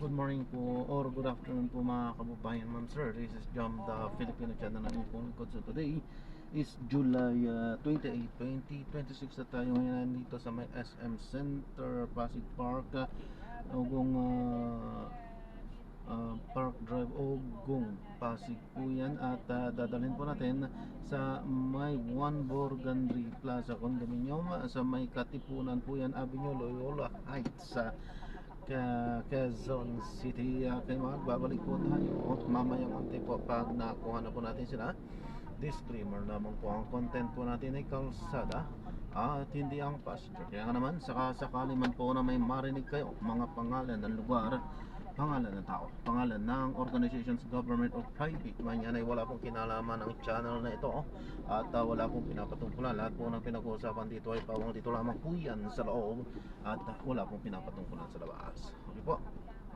Good morning po or good afternoon po mga kababayan, ma'am sir. This is Jam, the Filipino channel ng inyong lingkod. So today is July 28, 2026 na tayo ngayon dito sa may SM Center, Pasig Park, Ugong Park Drive, Ugong, Pasig po yan. At dadalhin po natin sa may One Burgundy Plaza Condominium sa may Katipunan po yan, Avenue Loyola Heights, sa Quezon City. Kaya magbabalik po tayo mamayang unti po pag nakuha na po natin sila. Disclaimer lamang po, ang content po natin ay kalsada at hindi ang pasture. Kaya nga naman, sakali man po na may marinig kayo mga pangalan ng lugar, pangalan ng tao, pangalan ng organizations, government or private man yan, ay wala pong kinalaman ng channel na ito at wala pong pinapatungkulan. Lahat po ng pinag-uusapan dito ay pawang dito lamang po yan sa loob at wala pong pinapatungkulan sa labas. Okay po,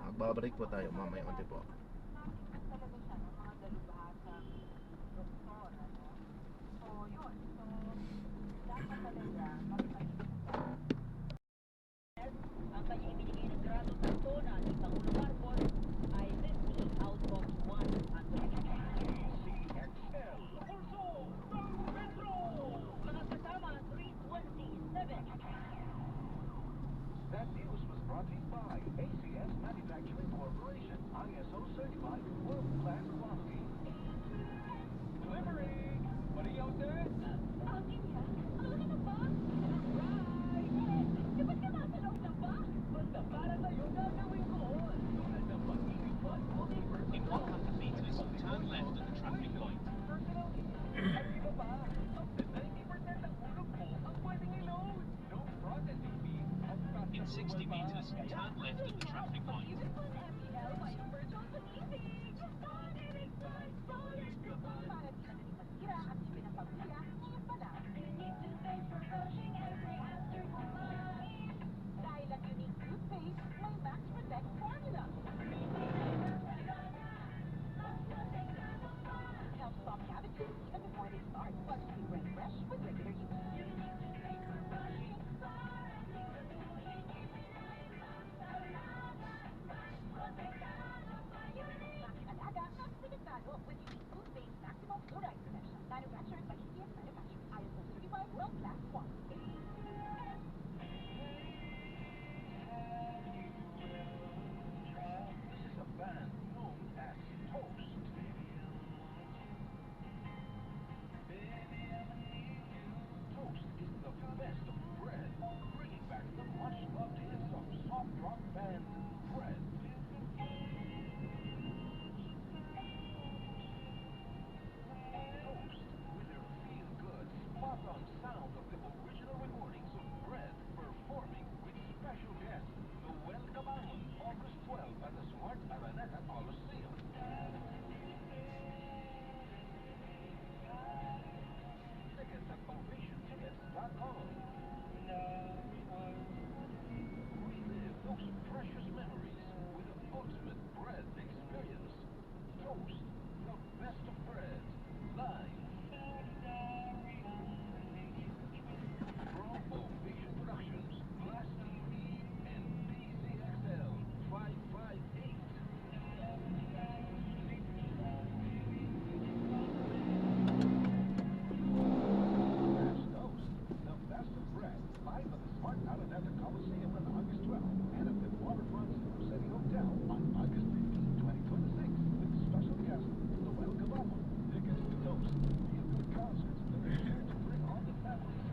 magbabalik po tayo mamaya unti po. Ang kanya ibinigay ng grado persona ni Pangulo Marcos ay 50 out of 100. Mga kasama, 327. That news was brought to you by ACS Manufacturing Corporation, ISO certified world-class quality. Delivering! What are you out there? Bakit niya? Ang laki ng bag! Right! Di ba't ka nasa loob ng bag? Basta para sa'yo gagawin ko. Tulad ng pag-ibig bus deliver. In 100 meters, turn left at the traffic light. Personal at iba pa, up to 90% ang ulog mo ang pwedeng i-load. No processing fees at fast In 60 meters, turn left at the traffic light. Even for an MPL, may virtual pag-ibig! Solid! Solid ka ba? Para di na masira at pinapagpila, ngayon pa lang. You need to thank for crushing every answer to mine. Dahil ang unique toothpaste, may Max Protect formula. Helps stop cavities even before they start. Plus, you break fresh with regular use. Alaga, mas pinagtalo with unique toothpaste maximum fluoride protection. Manufactured by ACS Manufacturing. ISO certified world-class quality. This is a band known as Toast. Toast is the best of bread, bringing back the much-loved hits of soft rock band Bread. Toast, with their feel-good, spot-on sound of the original recordings of Bread, performing with special guests, Noel Cabangon, August 12 at the Smart Araneta Coliseum. Tickets at ovationtickets.com. Relive those precious memories with the ultimate Bread experience. Toast, the best of bread, live. From Ovation Productions, Glass TV, and DZXL 558. That's Toast, the best of bread, live at the Smart Araneta Coliseum on August 12th, and at the Waterfront City Hotel on August 15, 2026, with special guest Noel Cabangon. Tickets to Toast, feel-good concerts that are sure to bring all the families.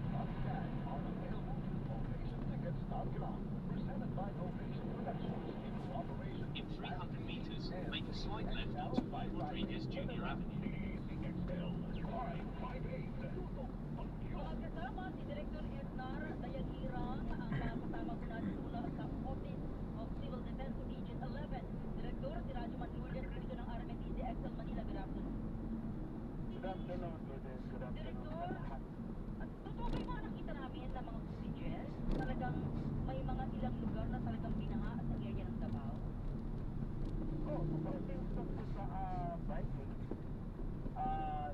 Dad are available through OvationTickets.com. Presented by Ovation Productions in cooperation In with 300 meters, make a slight left onto Rodriguez Jr. Avenue. DZXL 558. Mga kasama, si Director Ednar Dayanira, ang kasama ko natin mula sa Office of Civil Defense Region 11. Director, si Radyo Manlulian, Division ng Army DZXL Manila. Good afternoon. Good afternoon, good afternoon sa lahat. At totoo ba yung mga nakita namin na mga footages? Talagang may mga ilang lugar na talagang binaha sa area ng Davao? Kasi gusto sa Friday,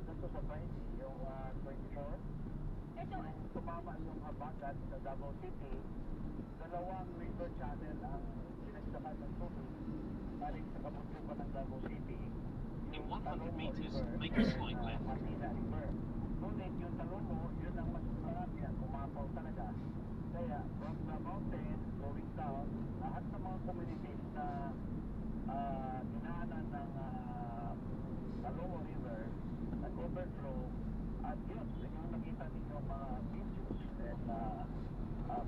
gusto sa Friday, yung 24, Ito, tumama yung habagat sa Davao City, dalawang river channel ang pinagsakan ng tubig. Davao City. In Yung 100 Talomo meters, River, make a slight left. Martina River. Ngunit yung Talomo, yun ang mas marami at umapaw talaga. Kaya from the mountain going down, lahat ng mga communities na dinaanan ng Talomo River, nag-overflow, at yun yung nakita ninyo mga videos and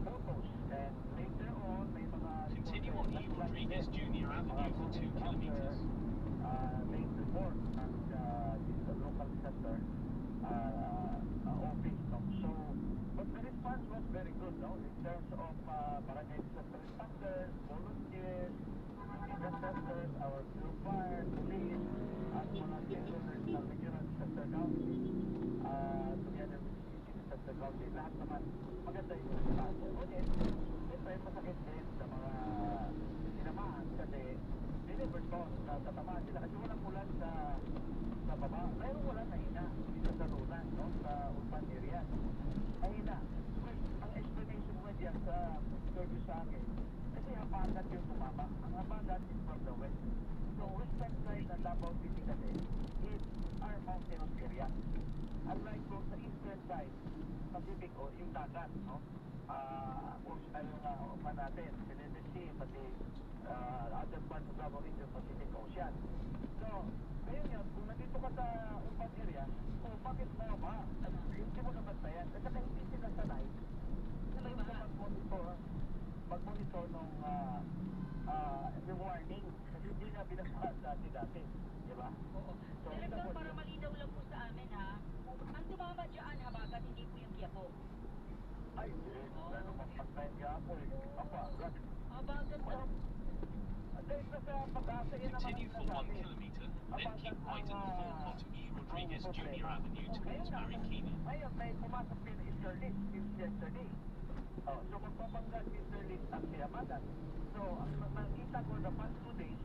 photos. And later on, may mga Continue on E. Rodriguez Jr. Avenue for 2 kilometers. may report ng the local center office. No? So, but the response was very good, no? In terms of barangay disaster responders, volunteers, disaster, our field fire, police, at mga stakeholders ng regional disaster council, together with the city disaster council, lahat naman maganda yung response. Ngunit, siyempre masakit din sa mga tinamaan kasi delivered to na tatamaan sila kasi walang ulan sa baba. Pero wala na hina dito sa lunan, no? Sa urban area. Mahina. Ang explanation mo diyan sa interview sa akin, kasi habagat yung bumaba. Ang habagat is from the west. So western side ng Davao City kasi is our mountainous area. Unlike kung sa eastern side, Pacific o yung dagat, no? Yung pa natin, Philippine Sea, pati other parts of Davao region, Pacific Ocean. So, ngayon yun, kung nandito ka sa urban area, bakit mo ba? Hindi mo nabantayan. Kasi saka hindi sila sanay na may mga mag-monitor nung yung warning. Kasi hindi nga binasa dati. Di ba? Oo. So, Director, para malinaw lang po sa amin ha, ang tumama dyan, habagat, hindi po yung Quiapo. ay, ano bang pagtayin ka po eh. Habagat. Habagat po. Dahil sa pag-asa, yun naman Continue for 1 kilometer, then keep right at the fork onto E. Rodriguez Jr. Avenue towards Marikina. Ngayon, may pumasok din easterlies since yesterday. So magpapanggas easterlies ang Siamadan. So, ang nakita ko the past 2 days,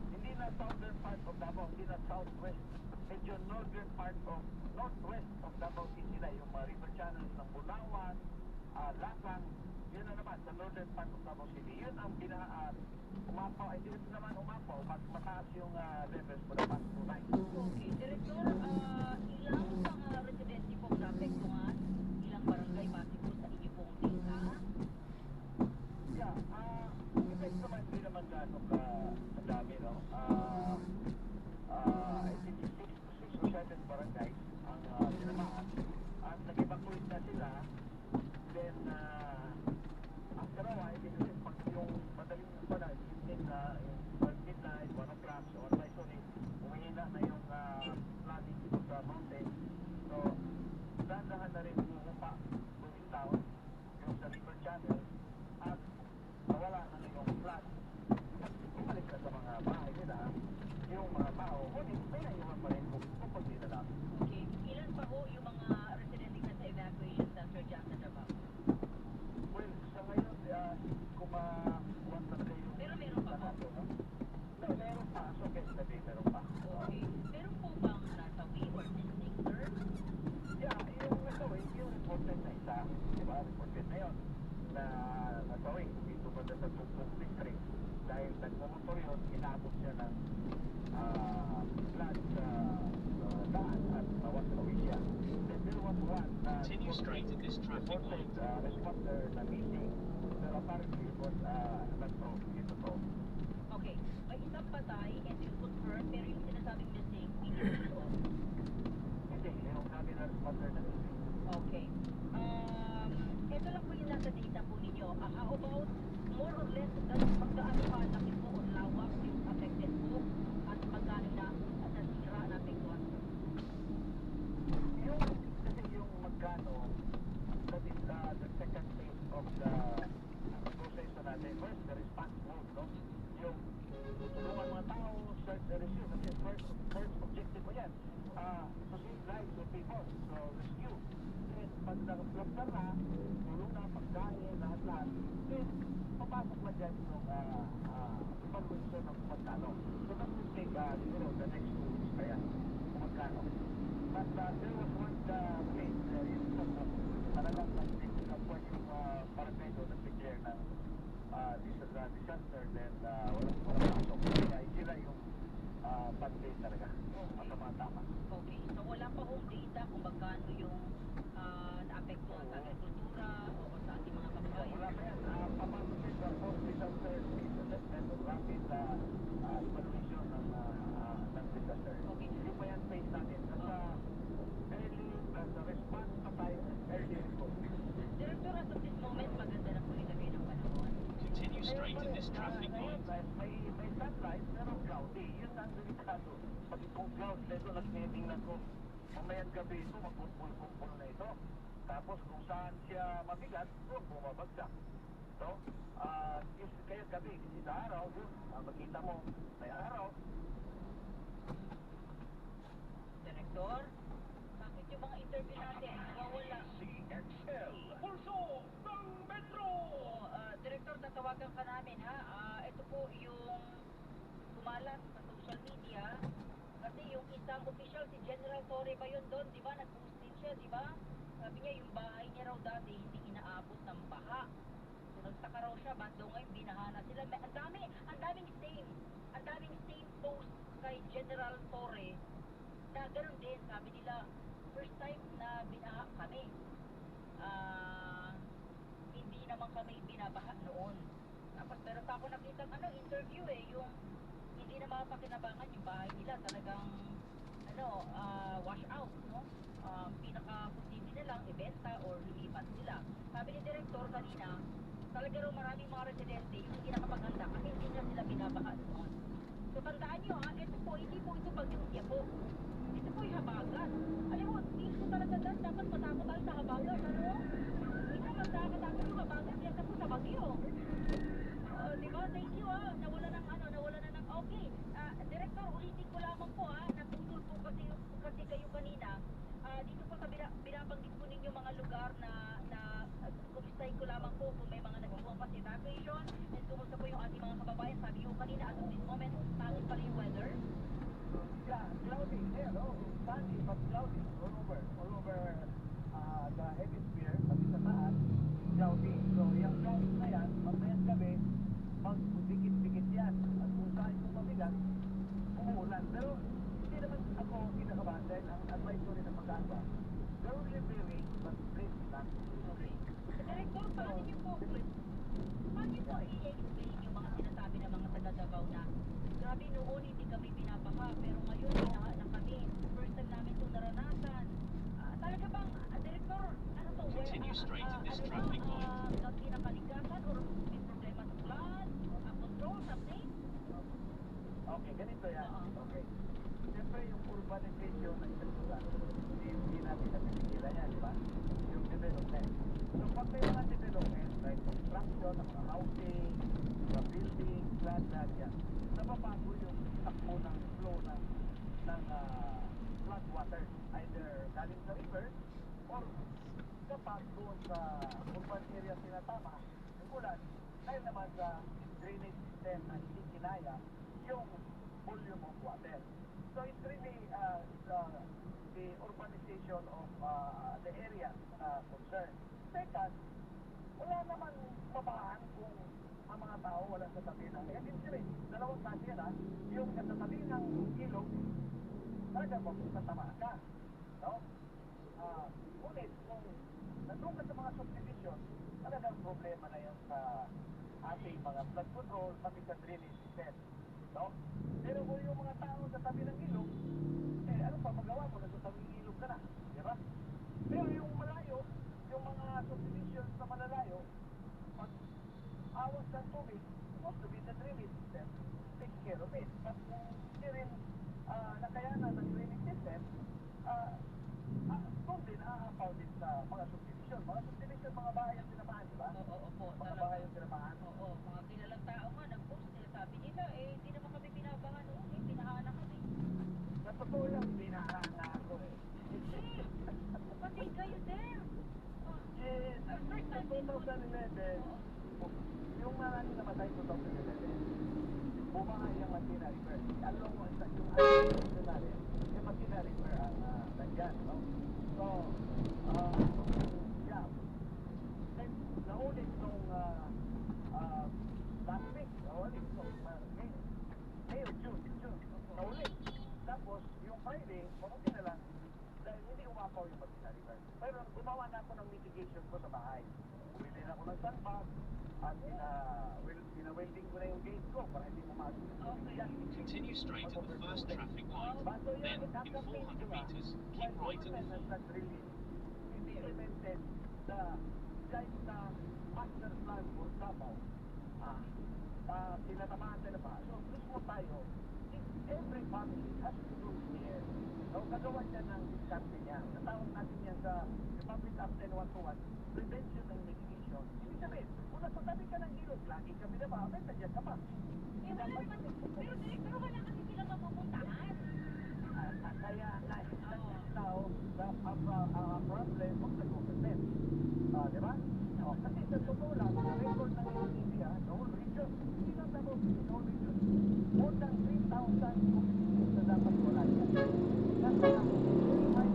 hindi na southern part of Davao, hindi na southwest. Medyo northern part of, northwest of Davao City na yung mga river channels ng Bunawan, Lasang, yun na naman, sa northern part of Davao City. Yun ang umapaw, ay dito naman umapaw, mas mataas yung levels for the past 2 nights. Okay, Director, ilang mga residente pong naapektuhan? Ilang barangay base po sa inyo pong data? Yeah, effect naman, hindi naman gano'ng kadami, no? I think 6 or 7 barangays ang tinamaan. At nag-evacuate na sila. Then, after a while, kasi pag yung madaling pala, yung midnight, 1 o'clock, so advisory, umihina na yung flooding dito sa mountain. So, dahan-dahan na rin bumupa going down yung sa river channel at nawala na yung flood. At bumalik na sa mga bahay nila yung mga tao. Ngunit, may naiwan pa rin kung nila lang. Okay, ilan pa ho yung mga residente na sa evacuation center dyan sa Davao? Well, sa ngayon, kung ma-want talaga yung... Pero meron pa po? No? No, meron pa. So, yesterday, meron pa. Okay, meron po bang nasawi or missing, sir? Yeah, yung nasawi, yung reported na isa, di ba? Reported na yun na nasawi dito ba sa Tugtog District. Dahil nagmumotor yun, inabot siya ng flood sa daan at nawasawi siya. Then there was one na Continue straight at this traffic light. responder na meeting, pero apparently it was not true, hindi totoo. Okay, may isang patay and you confirm, pero yung sinasabing missing, hindi totoo. Hindi, yung sabi na responder na meeting. Okay. Ito lang po yung nasa data po ninyo. How about more or less magkaano pa laki po o lawak yung affected po at magkano na nasira na apektuhan? Yung, kasi yung magkano, that is the second phase of the process na natin. First, the response mode, no? Yung tulungan mga tao, search and rescue. Kasi first objective mo yan, to save lives of people. So, rescue. Then, pag nag-cluster na, tulong na, pagkain, lahat-lahat, then, papasok na dyan yung evaluation ng magkano. So, that will take, siguro, the next 2 weeks kaya, kung magkano. But there was one place in Sobo, talagang nag-point yung barangay doon nag-declare ng disaster, then walang pasok. Kaya sila yung talaga. Matama-tama. Okay, so wala pa hong data kung magkano yung naapektuhan sa agrikultura o sa ating mga kababayan. Wala pa yan. Papasok din sa post-disaster assessment o rapid evaluation ng disaster. Okay. Hindi pa yan phase natin. Nasa response pa tayo, early response. Director, as of this moment, maganda na po ilagay ng panahon. Continue straight in this traffic light. May sunlight, pero cloudy. Yun ang delikado. Pag itong cloud, ito nagtitingnan ko. Mamayang gabi ito, magkumpul-kumpul na ito. Tapos kung saan siya mabigat, doon bumabagsak. So, kaya gabi, sa araw, yun, makita mo, may araw. Director, bakit yung mga interview natin nawawala? CXL, pulso ng Metro! Director, tatawagan ka namin ha. Ito po yung kumalat sa social media. Kasi yung isang official, si General Torre ba yun doon, di ba? Nag-post din siya, di ba? Sabi niya, yung bahay niya raw dati hindi inaabot ng baha. So nagtaka raw siya, bando ngayon, binahana sila. Ang daming same post kay General Torre na ganoon din, sabi nila, first time na binaha kami. Hindi naman kami binabaha noon. Tapos meron pa ako nakitang interview yung hindi na mapakinabangan yung bahay nila, talagang wash out, no? Pinaka-posible na lang ibenta or lumipat sila. Sabi ni Director kanina, talaga raw maraming mga residente yung hindi nakapaganda kasi hindi na sila binabaha noon. So tandaan nyo ito po, hindi po ito bagyong Tiapo. Ito po yung habagat. Alam mo, feel ko talaga dapat matakot tayo sa habagat, ano? Ikaw magkakatakot yung habagat, yan po sa bagyo. Diba? Thank you nawala na ng okay. Director, ulitin ko lamang po naputol po kasi kayo kanina. Dito po sa binabanggit po ninyo mga lugar na kumustahin ko lamang po kung may mga nag-iwang pa evacuation and kumusta po yung ating mga kababayan. Sabi nyo kanina at this moment, pangit pala yung weather. Yeah, cloudy. Sunny but cloudy all over the hemisphere, pati sa taas, cloudy. So, yung clouds na yan, mamayang gabi, magdikit-dikit yan. At kung saan yung mabigat, umuulan. Pero, hindi naman ako kinakabahan dahil ang advice ko rin ng pag-asa, don't live very, but breathe not. Okay. Director, paano nyo po i-explain yung mga sinasabi ng mga taga-Davao na grabe noon hindi kami binabaha pero ngayon binaha na kami. First time namin ito naranasan. Talaga bang, Director, ano to? Continue straight in this traffic light. Gagawin na kalikasan or may problema sa flood, control, something? Okay, ganito yan. Oo. Okay. Siyempre, yung urbanization ng isang lugar, hindi natin napipigilan yan, di ba? Yung development. So, pag may mga development, like construction, ng mga housing, mga building, lahat yan, nababago yung takbo ng flow ng flood water, either galing sa river or kapag doon sa urban area sinatama, yung ulan, dahil naman sa drainage system na hindi kinaya yung volume of water. So it's really the urbanization of the area concerned. Second, wala naman mabahan kung ang mga tao wala sa tabi ng dalawang klase yan yung sa tabi ng ilog, talaga magtatama ka. No? Ngunit kung nandun ka sa mga subdivision, talagang problema na yan sa ating mga flood control, pati sa drainage system. No? Pero kung yung mga tao sa tabi ng ilog, ano pa magawa mo? Nasa tabi ng ilog ka na. Di ba? Pero yung malayo, yung mga subdivisions na malalayo, pag awas ng tubig, most of it, the drainage system takes care of it. But kung hindi rin nakayanan ng drainage system, doon din aapaw din sa mga subdivision. Mga subdivision, mga bahay ang tinamaan, di ba? Opo. Mga bahay ang tinamaan. Oo, mga kilalang tao nga, nag-post nila. Sabi nila, hindi naman kami binabahan noon, binahaan na kami. Sa totoo lang, binahaan na ako Pati kayo, sir. First time 2011, yung maraming namatay 2011, bumaha yung Matina River. Alam mo, yung natin, yung Matina River ang nandyan, no? So, yeah. Then, naulit nung last week, naulit nung May or June, naulit. That Friday, mabuti na lang, dahil hindi umapaw yung makina, di ba? Pero gumawa na ako ng mitigation ko sa bahay. Bumili na ako ng sandbag, at pina-welding ko na yung gate ko para hindi pumasok yung tubig yan. Continue straight at the first traffic light. Baso yan, Then, in itatamit, 400 di ba? meters, keep While right at the government has not really implemented the guide na master plan for Davao, tinatamaan na ba? So, mismo tayo, if every family has to do here, so, gagawa niya ng diskarte niya. Natawag natin yan sa Republic Act 10121, prevention and mitigation. Ibig sabihin, kung nasa tabi ka ng ilog, lagi ka binabamet, nandiyan ka pa. Eh, wala naman. Pero direktor, wala kasi silang mapupuntahan. Kaya now the problem of the government. Di ba? Kasi sa totoo lang, sa record ng Indonesia, the whole region, hindi lang dapat the whole region, more than 3,000 communities na dapat wala yan. Nasa lang, 35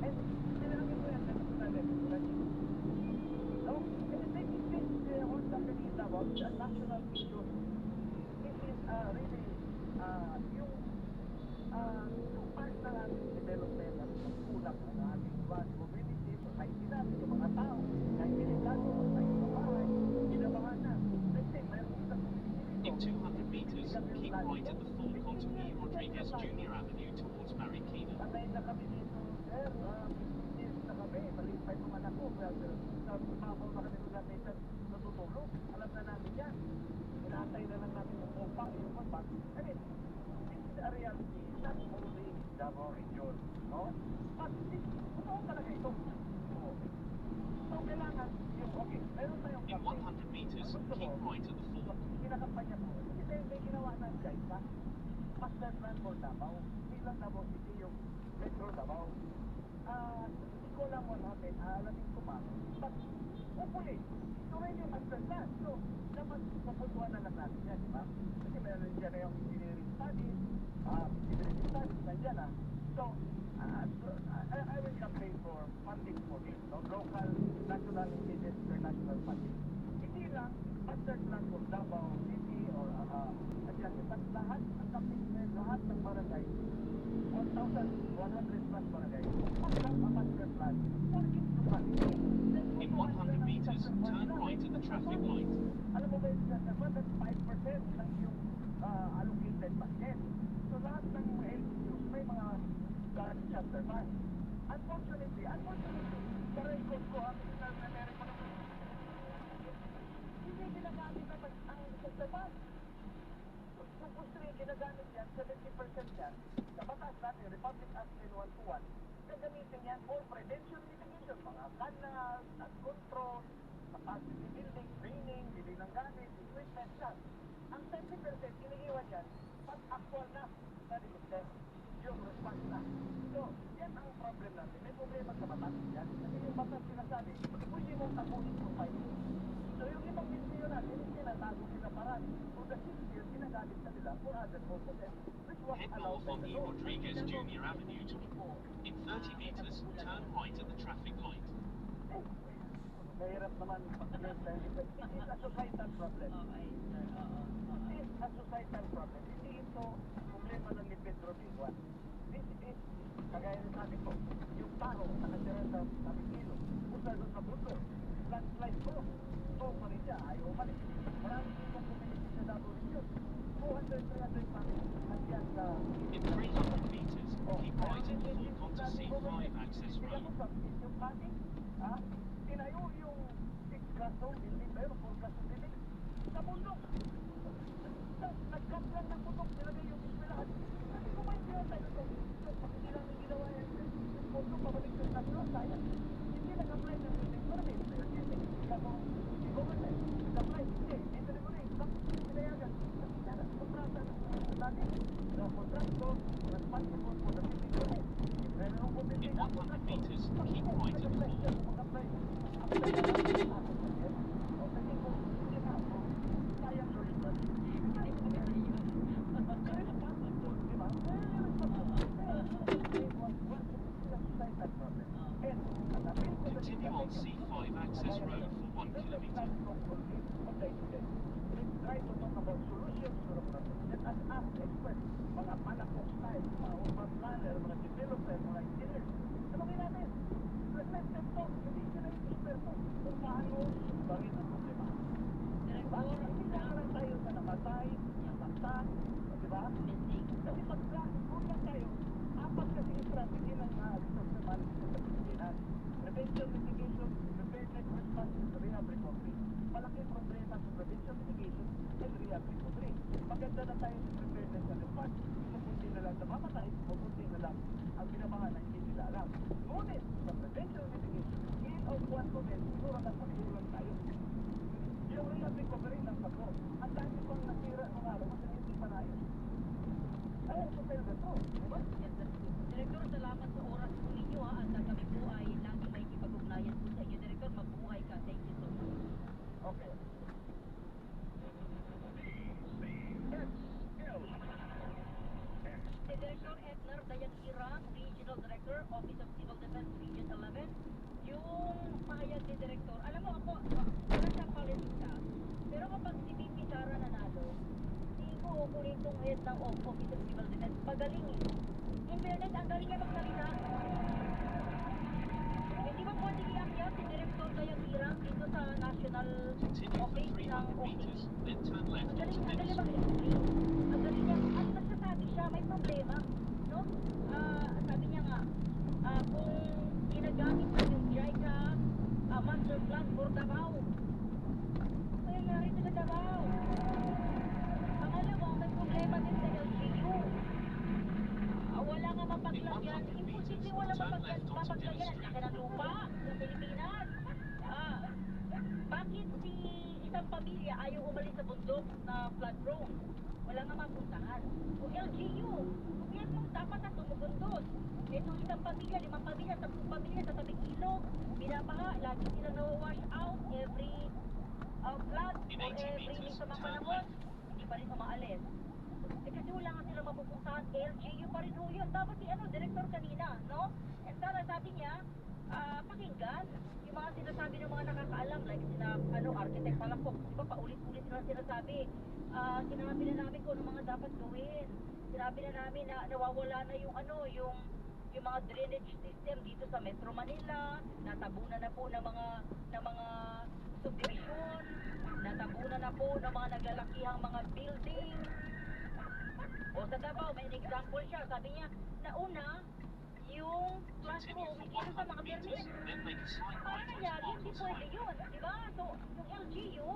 and sinanagin mo yan, ganito na level, no? And taking this whole company about the national issue, this is really yung part ng ating development at pagkulak ng ating community, society natin, yung mga tao, kahit delikado, tayo sa bahay, ginabahan na. Let's say, mayroon isang community In dito. 200 meters, keep right at the full Contamine Rodriguez Jr. Avenue towards Marikina. Sanay na kami dito, sir. 15 years na kami. Maliit pa yung mga anak ko. Pero sa mabaw na kami nung natin natutulog. Alam na namin yan. Inaantay na lang natin yung pompa, yung pompa. I mean, this is a reality, not only Davao region, no? But this, totoo talaga ito. So, kailangan yung, okay, meron tayong In 100 meters, keep right at the full. Kinakampanya ko. Kasi may ginawa na guys, ha? Master plan for Davao. Bilang Davao City yung Metro Davao. Hindi ko lang mo natin, alamin ko pa. But, hopefully, ito rin yung master plan. So, dapat mapuntuan na lang natin yan, di ba? Kasi meron dyan na yung engineering studies, feasibility studies, nandiyan na. So, I will campaign for funding for this, no? Local, national, international funding. Hindi lang master plan for Davao City or at lahat ang kapitmen, lahat ng barangay, 1,100 plus barangay, magkang ang master plan for each locality. In 100 meters, turn right at the traffic light. Alam mo ba yung sasabat, that's 5% ng yung allocated budget. So lahat ng mga LGUs may mga chapter fund. Unfortunately, sa record ko, na meron ko naman, hindi ginagamit naman ang chapter fund. Kung gusto rin ginagamit yan, 70% yan, sa batas natin, Republic Act 10121, gagamitin yan for prevention mitigation, mga canals, control, capacity building, training, bili ng gamit, equipment, yan. Ang 70% iniiwan yan, pag actual na disaster, yung response na. So, yan ang problem natin. May problema sa batas yan. Kasi yung batas sinasabi, pwede mong tapunin for 5 years. So, yung ibang ministeriyo natin, tinatago sila parang for the 6 years, ginagamit na nila for other purposes, which was Head allowed north by on the E. law. Rodriguez Jr. Avenue to in 30 meters, turn right at the traffic light. Mahirap naman pag-yes dahil it is a societal problem. It is a societal problem. Hindi ito problema ng ni Pedro Biguan. This is, kagaya ng sabi ko, yung tao na natira sa Marikina, punta doon sa bundo, landslide ko, so pa rin siya, ayaw umalik. Maraming itong community sa Davao Region. 200-300 families nandiyan sa... In 300 meters, keep right at the full Conta C5 access road. Yung planning, tinayo yung 6 kaso, building ba yun, 4 kaso building, sa bundok. Nag-cut lang ng bundok, nilagay yung eskwelahan. Kasi kung may sila tayo ito, hindi lang yung ginawa yan, yung bundok, pabalik sa national, sayang. Hindi nag-apply ng building permit, pero hindi government, nag-apply, hindi rin, pinayagan. Kasi sana, kontrata natin, the contractor, responsible for the building permit. In 100 meters, keep right at the full. Continue on C5 access road for 1 kilometer. Try to talk about solutions to the problem. Let us ask request, mga palakok style, mga urban planner, mga developer, mga engineers. Tanungin natin, reflected to, hindi sila yung eksperto kung paano subarin ang problema. Diba? Hindi na lang tayo sa nakatay, nakata, diba? Kasi pag kulang tayo, apat kasi yung strategy ng disaster management sa Pilipinas. Prevention, mitigation, preparedness, response, rehab, recovery. Malaking problema sa prevention, mitigation, and rehab, recovery. Maganda na tayo sa preparedness and response. Kukunti na lang namamatay, kukunti na lang ang binabahan na hindi nila alam. Ngunit, sa prevention, mitigation, scale of 1 to 10, siguro na kulang tayo. Yung rehab, recovery lang ako. Ang dami pang nasira ng araw kasi hindi pa naayos. Ayaw ko tayo na to, diba? Direktor, salamat sa oras po ninyo ha. At kami po ay lagi may kipag-ugnayan po sa inyo. Direktor, mabuhay ka. Thank you so much. Okay. Si Director Edner Dayanghirang, Regional Director, Office of Civil Defense, Region 11. Yung pahayag ni Director, alam mo ako, wala siyang politics ha. Pero kapag si VP Sara nanalo, hindi ko kunin itong head ng Office of Civil Defense. Magaling eh. In fairness, ang galing niya magsalita. Hindi ba pwede iakyat si Director Dayanghirang dito sa National Continue for Office ng 300 meters, OCD? then turn left Ang onto galing Dennis. mag-explain. Ang galing niya. At nagsasabi siya, may problema. No? Sabi niya nga, kung ginagamit na yung JICA master plan for Davao. Kaya nga rin sa Davao. Pangalawa, may problema din sa LGU. Wala nga mapaglagyan. Imposible wala mapaglagyan. Laki ng lupa sa Pilipinas. Bakit si isang pamilya ayaw umalis sa bundok na flood prone? Wala nga mapuntahan. Kung LGU, gobyerno dapat na tumugundos. Ito isang pamilya, 5 pamilya, 10 pamilya sa tabing ilog. Binabaha, lagi silang nawawash out every flood In or 80 every meters, sa mga turn panahon. left. Hindi pa rin umaalis. Kasi wala nga silang mapupuntahan. LGU pa rin ho yun. Dapat si director kanina, no? And sana sabi niya, pakinggan yung mga sinasabi ng mga nakakaalam, like sina, architect Palakok, di ba paulit-ulit sila sinasabi. Sinabi na namin kung ano mga dapat gawin. Sinabi na namin na nawawala na yung yung mga drainage system dito sa Metro Manila, natabunan na po ng mga subdivision, natabunan na po ng mga naglalakihang mga building. O sa Davao, may example siya. Sabi niya, nauna, yung Continue classroom, for dito sa mga 100 meters, permit. then make a slight Paano right nangyari? onto Hindi Bartles pwede Highway. yun, di ba? So, yung LGU,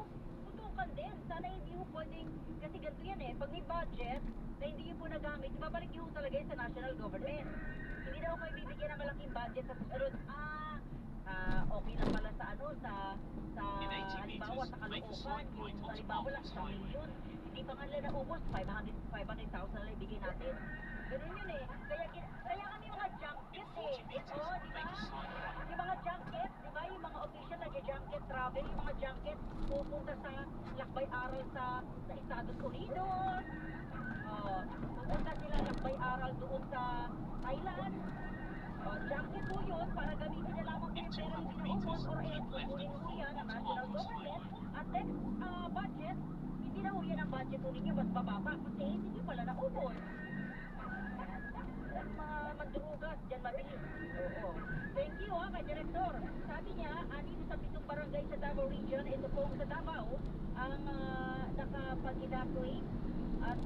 tutukan din. Sana hindi mo pwedeng, kasi ganito yan eh, pag may budget na hindi yun po nagamit, ibabalik yun talaga yun sa national government. Hindi na ako ibibigyan ng malaking budget sa susunod. Okay lang pala sa In 80 halimbawa meters, sa make a Caloocan, slight yung right onto halimbawa lang Bartles sa Highway. milyon. Hindi pa nga nila naubos, 500,000 lang ibigay natin. Ganun yun eh. Kaya kami mga junket In 40 meters, di ba? make a slight right. Yung mga junket, di ba? Yung mga official na junket travel, yung mga junket pupunta sa lakbay-aral sa Estados Unidos. Pupunta sila lakbay-aral doon sa Thailand. Junket po yun para gamitin nila lamang In yung pera 200 yung meters, inaubos or else keep left kukunin and po yan ng onto national Bartles government. Highway. At next budget, hindi na po yan ang budget po ninyo, mas bababa kasi hindi nyo pala naubos. Mga mandurugas, dyan mabilis. Oo. Thank you kay Director. Sabi niya, dito sa 7 barangay sa Davao Region, ito pong sa Davao, ang nakapag-evacuate. At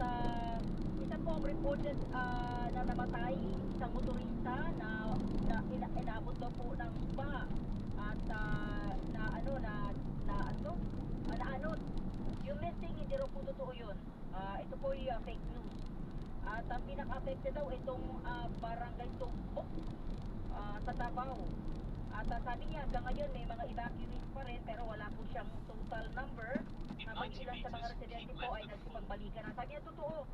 isa po ang reported na namatay, isang motorista na inabot daw po ng baha. At naanod. Yung missing, hindi raw po totoo yun. Ito po yung fake news. At ang pinaka-affected daw itong barangay Tumbok sa Davao. At sabi niya hanggang ngayon may mga evacuees pa rin pero wala po siyang total number na kung ilan sa mga residente po ay nagsipagbalikan. Sabi niya totoo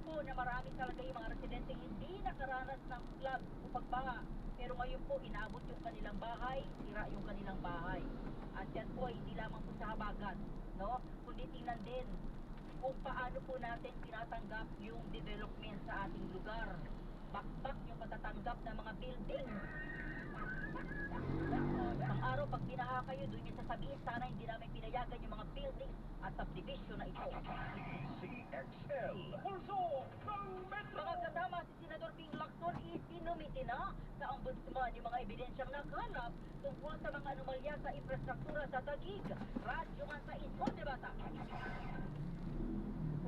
po na marami talaga yung mga residente hindi nakaranas ng flood o pagbaha. Pero ngayon po inaabot yung kanilang bahay, sira yung kanilang bahay. At yan po ay hindi lamang po sa habagat, no? Kundi tingnan din kung paano po natin tinatanggap yung development sa ating lugar. Bakbak yung patatanggap ng mga building. Isang araw pag binaha kayo, doon yung sasabihin, sana hindi namin pinayagan yung mga buildings at subdivision na ito. CXL, Pulso Samantama si Senador Ping Lacson isinumiti na sa ombudsman yung mga ebidensyang nakalap tungkol sa mga anomalya sa infrastruktura sa Taguig. Radyo man sa Infon Debata.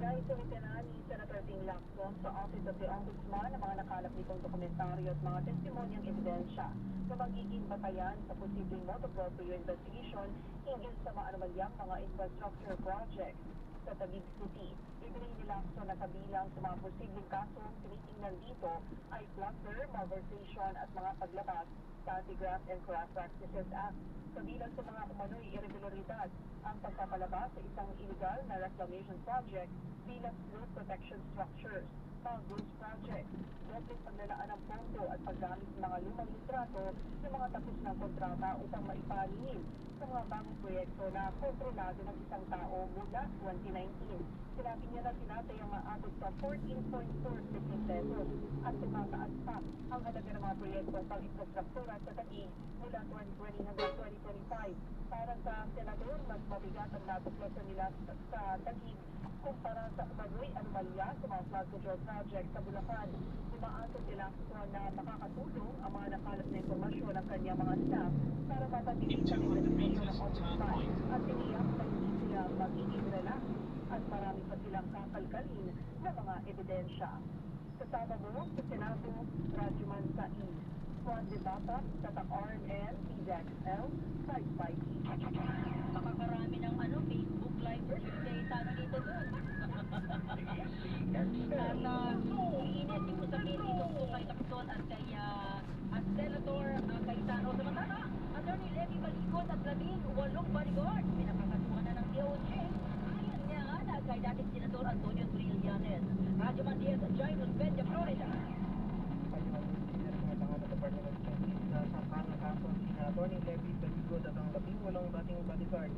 Naisulite na ni Senator Ping Lacson sa Office of the Ombudsman ang mga nakalap nitong dokumentaryo at mga testimonyang ebidensya na magiging batayan sa posibleng motu proprio investigation hinggil sa mga anomalyang mga infrastructure projects sa Taguig City. Ibigay ni Lacson na kabilang sa mga posibleng kasong tinitingnan dito ay cluster, malversation at mga paglabas sa Anti-Graft and Corrupt Practices Act. Kabilang sa mga umano'y irregularidad ang pagpapalabas sa isang illegal na reclamation project bilang slope protection structures, mga ghost project, dobleng paglalaan ng pondo at paggamit ng mga lumang litrato ng mga tapos ng kontrata upang maipanin sa mga bagong proyekto na kontrolado ng isang tao mula 2019. Sinabi niya na tinatay ang maabot sa 14.4 billion pesos at tumataas pa ang halaga ng mga proyektong pang-infrastruktura sa Taguig mula 2020 hanggang 2025. Para sa senador, mas mabigat ang natuklasan nila sa Taguig kumpara sa umano'y anomalya sa mga flood control project sa Bulacan. Umaasok nila na makakatulong ang mga nakalap na informasyon ng kanyang mga staff para mapabilis ang investigasyon ng ombudsman at tiniyak na hindi sila magiging relax at marami pa silang kakalkalin na mga ebidensya. Kasama mo sa Senado, Radyoman sa Juan de Bata, Tatak RNN, PZXL, 5 Makakarami ng Facebook Live birthday tayo dito doon. At iinit yung usapin dito po kay Lacson at kay Senator Cayetano. Samantala, Attorney Levy Balikod at 18 bodyguard pinapakasuhan na ng DOJ. Ayan nga na kay dating Senador Antonio Trillanes. Radyo Mandias, Jairus Peña, Florida. Attorney Levy Balikod at ang 18 dating bodyguard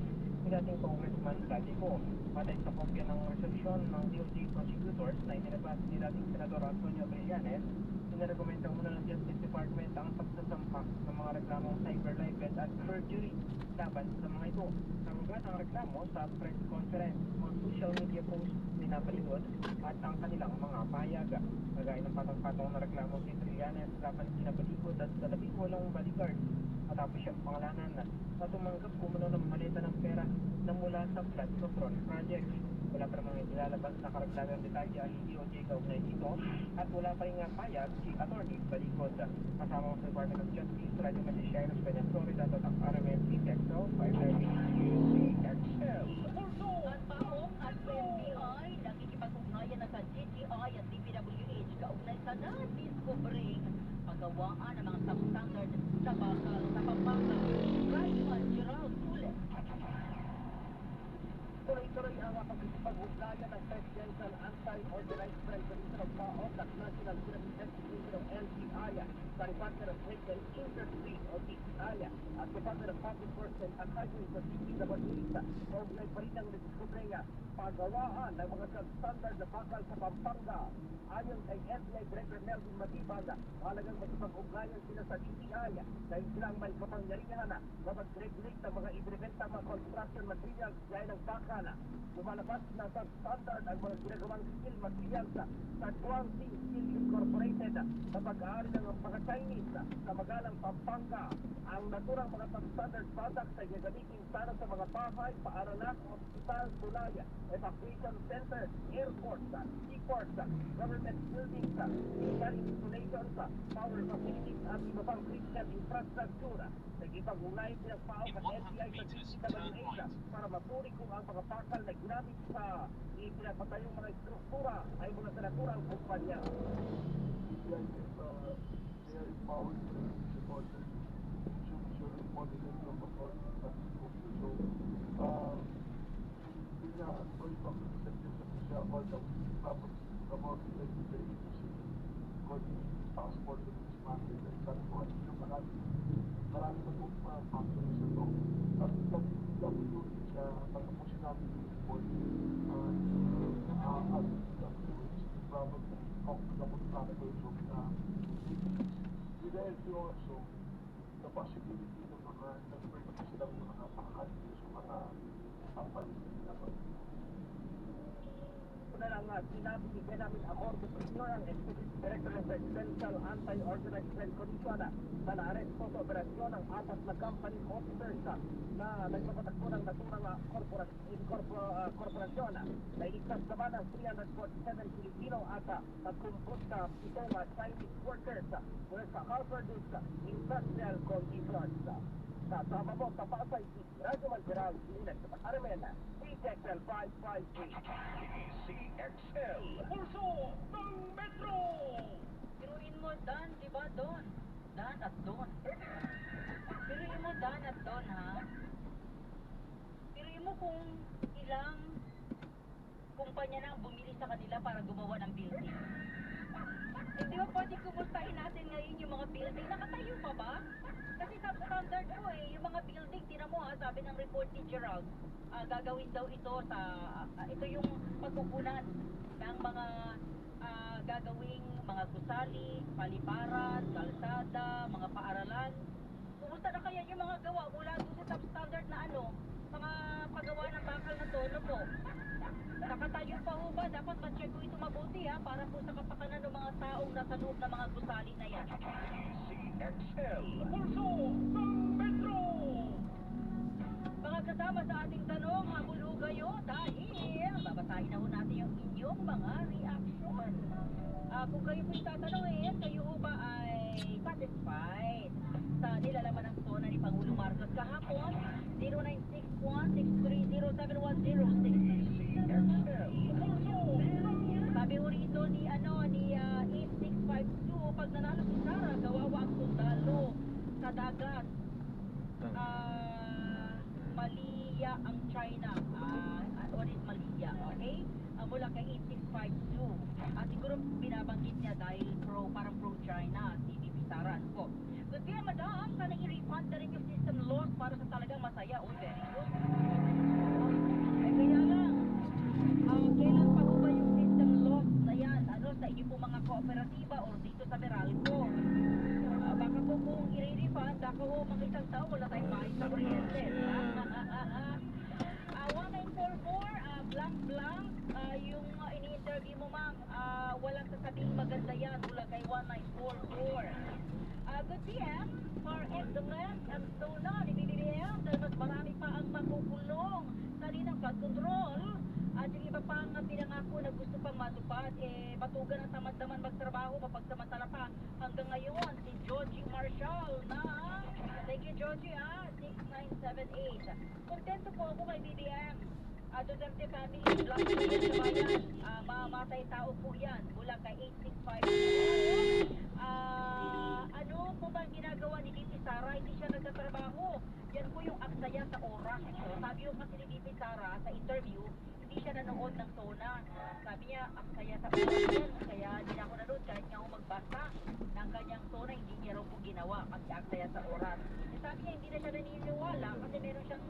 ni dating Congressman Kati Po. Patay sa kopya ng resolusyon ng DOJ prosecutors na inilabas ni dating Senador Antonio Trillanes, inirekomenda muna ng Justice Department ang pagsasampa ng mga reklamong cyber libel at perjury laban sa mga ito. Hanggat ang reklamo sa press conference o social media post ni Balikod at ang kanilang mga pahayag. Kagaya ng patong-patong na reklamo si Trillanes laban si Balikod at 18 bodyguard matapos siyang pangalanan na tumanggap kumuno ng maleta ng pera na mula sa flood control project. Wala pa namang ilalabas na karagdagang detalye ang DOJ kaugnay dito at wala pa rin payag si Attorney Balikod. Kasama sa Department of Justice, Radyo Jairus Peña, Florida, at RMN PXL, 530 PXL. At paong at NBI, nakikipag-ugnayan na sa GTI at DPWH kaugnay sa na-discovering pagawaan ng mga substandard sa bakal sa Pampanga. Radyo Gerald Tules. Tuloy-tuloy ang pag-ugnayan ng Presidential Anti-Organized Crime Commission of PAOK at National Crime Investigation of NBI sa Department of Trade and Industry o DTI at Department of Public Works and Highways o DPWH. Kaugnay pa rin ang nagdiskubreng pagawaan ng mga substandard na bakal sa Pampanga. Ayon kay NBI Director Melvin Matibag, halagang makipag-ugnayan sila sa DTI dahil sila ang may kapangyarihan na mag-regulate ng mga ibinibenta mga construction materials gaya ng bakal. Lumalabas na substandard ang mga ginagawang steel materials sa Guangxi Steel Incorporated na pag-aari ng mga Chinese sa Magalang Pampanga. Ang naturang mga substandard products ay gagamitin para sa mga bahay, paaralan, hospital, tulay, evacuation centers, airports, seaports, government buildings, military installations, power facilities at iba pang critical infrastructure. Nagipag-ugnayan silang PAOK at NBI sa DPWH para mapuri kung ang mga bakal na ginamit sa ipinapatayong mga struktura ay mga naturang kumpanya. They are empowered to support the judicial monitoring of authorities at the so yun nga, sorry pa kung sa siya about the about the agency coordinating passport with this market and that one yung marami pa po mga factors na to at WW patapusin namin yung report at probably comfortable factors of with the LTO also the possibility ng mga nag-purchase ng mga pakal sa mga companies na dapat. Una lang sinabi ni Benjamin Amordo Jr., ang Executive Director ng Presidential Anti-Organized Crime Commission, na naaresto sa operasyon ng 4 na company officers na nagpapatakbo ng naturang korporasyon. Nailigtas naman ang 347 Filipino at 37 Chinese workers mula sa hazardous industrial conditions. Kasama mo sa Pasay City, Radyo Mangeral, Linas sa Pag-Aramena, CXL 553. CXL, pulso ng Metro! Piruin mo, Dan, di ba, Don? Dan at Don. Piruin mo, Dan at Don, ha? Piruin mo kung ilang kumpanya na ang bumili sa kanila para gumawa ng building. Hindi ba pwede kumustahin natin ngayon yung mga building? Nakatayo pa ba? Kasi substandard ko yung mga building, tinan mo sabi ng report ni Gerald, gagawin daw ito sa, ito yung pagkukunan ng mga gagawing mga gusali, paliparan, kalsada, mga paaralan. Kumusta na kaya yung mga gawa mula doon sa substandard na mga paggawa ng bakal na tono po? Nakatayo pa ho ba? Dapat ma-check ko ito mabuti para po sa kapakanan ng mga taong nasa loob ng mga gusali na yan. CXL, pulso ng Metro! Mga kasama sa ating tanong, habol ho kayo dahil babasahin na ho natin yung inyong mga reaction. Kung kayo po'y tatanungin, kayo ho ba ay satisfied sa nilalaman ng tona ni Pangulong Marcos kahapon? 0961-630-7106. Sabi ho rito ni 8652, pag nanalo si Sara, kawawa ang sundalo sa dagat. Malia ang China. What is Malia? Okay? Mula kay 8652. Siguro binabanggit niya dahil parang pro-China si Bibi Sara. Good day, madam. Sana i-refund na rin yung system loss para sa talagang masaya. Very good. Kaya lang, kailan pa ho ba yung system loss na yan? Sa inyo po mga kooperatiba o dito sa Meralco? Baka po kung i-refund, ako ho mga isang taon, wala tayong bahay sa kuryente. 1944, blank, yung ini-interview mo ma'am, walang sasabing maganda yan mula kay 1944. Good PM, for excellence and so na, ni BBM, dahil mas marami pa ang makukulong sa linang flood control. At yung iba pang pinangako na gusto pang matupad, batugan ang tamad naman magtrabaho, mapagsamantala pa hanggang ngayon, si Georgie Marshall na, thank you Georgie 6978. Kontento po ako kay BBM. Duterte family, Black Lives sa bayan, mamatay tao po yan, mula kay 8652. Ano po ba ang ginagawa ni Bibi Sara? Hindi siya nagtatrabaho. Yan po yung aksaya sa oras. So, sabi yung kasi ni Bibi Sara sa interview, hindi siya nanood ng tona. Sabi niya, aksaya sa oras yan. Kaya hindi na ako nanood kahit nga ako magbasa ng kanyang tona, hindi niya raw po ginawa kasi aksaya sa oras. Sabi niya, hindi na siya naniniwala kasi meron siyang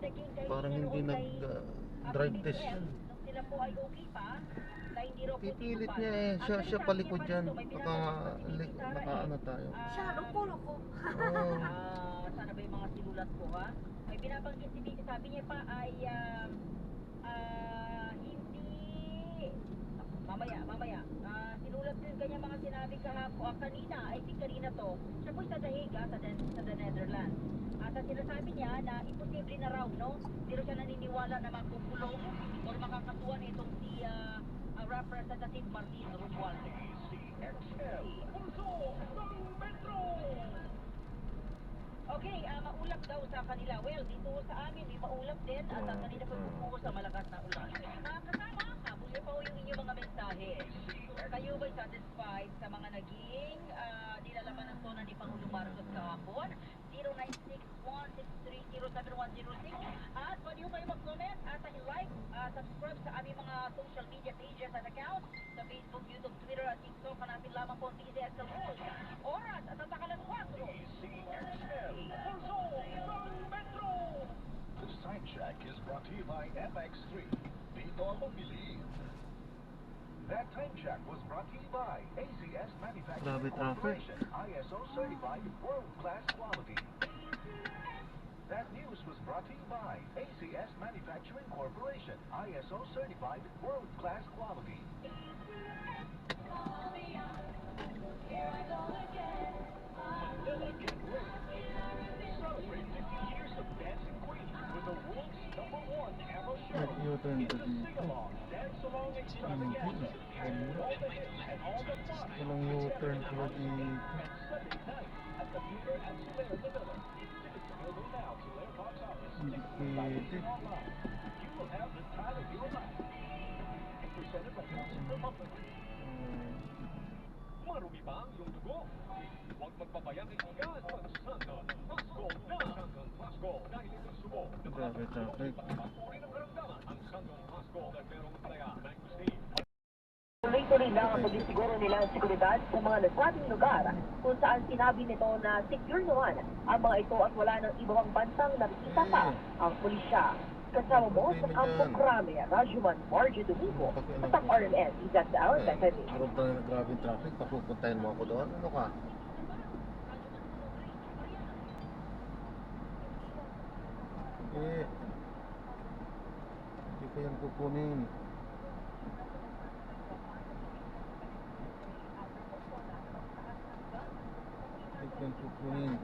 naging kay Parang hindi nag-drive test yan. nung sila po ay okay pa, na hindi raw po Pipilit tinupad. niya Ang siya salita palikod niya pa dyan. dito, may binabanggit pa si Bibi Sara Nakaano tayo. Siya, loko-loko. Oo. sana ba yung mga sinulat ko may binabanggit si Bibi, sabi niya pa ay hindi mamaya sinulat din kanya mga sinabi kanina, I think kanina to siya po sa Dahig sa the Netherlands at sinasabi niya na imposible na raw pero siya naniniwala na makukulong or makakasuhan itong si Representative Martin Romualdez. CXL, pulso ng Metro! Okay, maulap daw sa kanila. Well, dito sa amin, may maulap din at ang kanina pa pumuho sa malakas na ulan. Mga kasama, habulin pa ho yung inyong mga mensahe. Kayo ba'y satisfied sa mga naging nilalaman ng tona ni Pangulong Marcos kahapon? 0961-630-7106 at pwede ho kayo mag-comment at i-like, subscribe sa aming mga social media pages at accounts sa Facebook, YouTube, Twitter at TikTok. Hanapin lamang po ang DZSL News. Oras at tatakalan 4. CXL, pulso ng Metro! This time check is brought to you by MX3. Dito ako believe. That time check was brought to you by ACS Manufacturing Grabe traffic. Corporation, ISO certified world-class quality. That news was brought to you by ACS Manufacturing Corporation, ISO certified, world-class quality. Manila Get Ready. Celebrate 50 years of Dancing Queen with the world's #1 ever show. Nag-U-turn It's ka a dito. sing-along, dance-along extravaganza. All the hits and all the fun. Walang U-turn pala dito. And Sunday night at the Theater at Solaire Manila. Tickets available now to their box office. Hindi Tickets pwede. online. You will have the time of your life. Presented by Council Republic. Marumi ba ang iyong dugo? Huwag magpabayang kaibigan. Mag-Sandon Plus Gold na. Sandon Plus Gold. Dahil ito'y subo. Grabe traffic. Pag-uri ng karamdaman. Ang Sandon Plus Gold ay merong talaga. Mango Steve. Tuloy-tuloy lang ang pagsisiguro nila ang seguridad sa mga nasabing lugar kung saan sinabi nito na secure naman ang mga ito at wala ng ibang bansang nakikita pa ang pulisya. Kasama mo sa Campo Crame, Rajuman Margie Domingo, at ang RMN, Isaac sa Alan Bethany. Harap na ng grabing traffic, papupuntahin mo ako doon. Ano ka? Hindi ko yan kukunin. Hindi ko yan kukunin.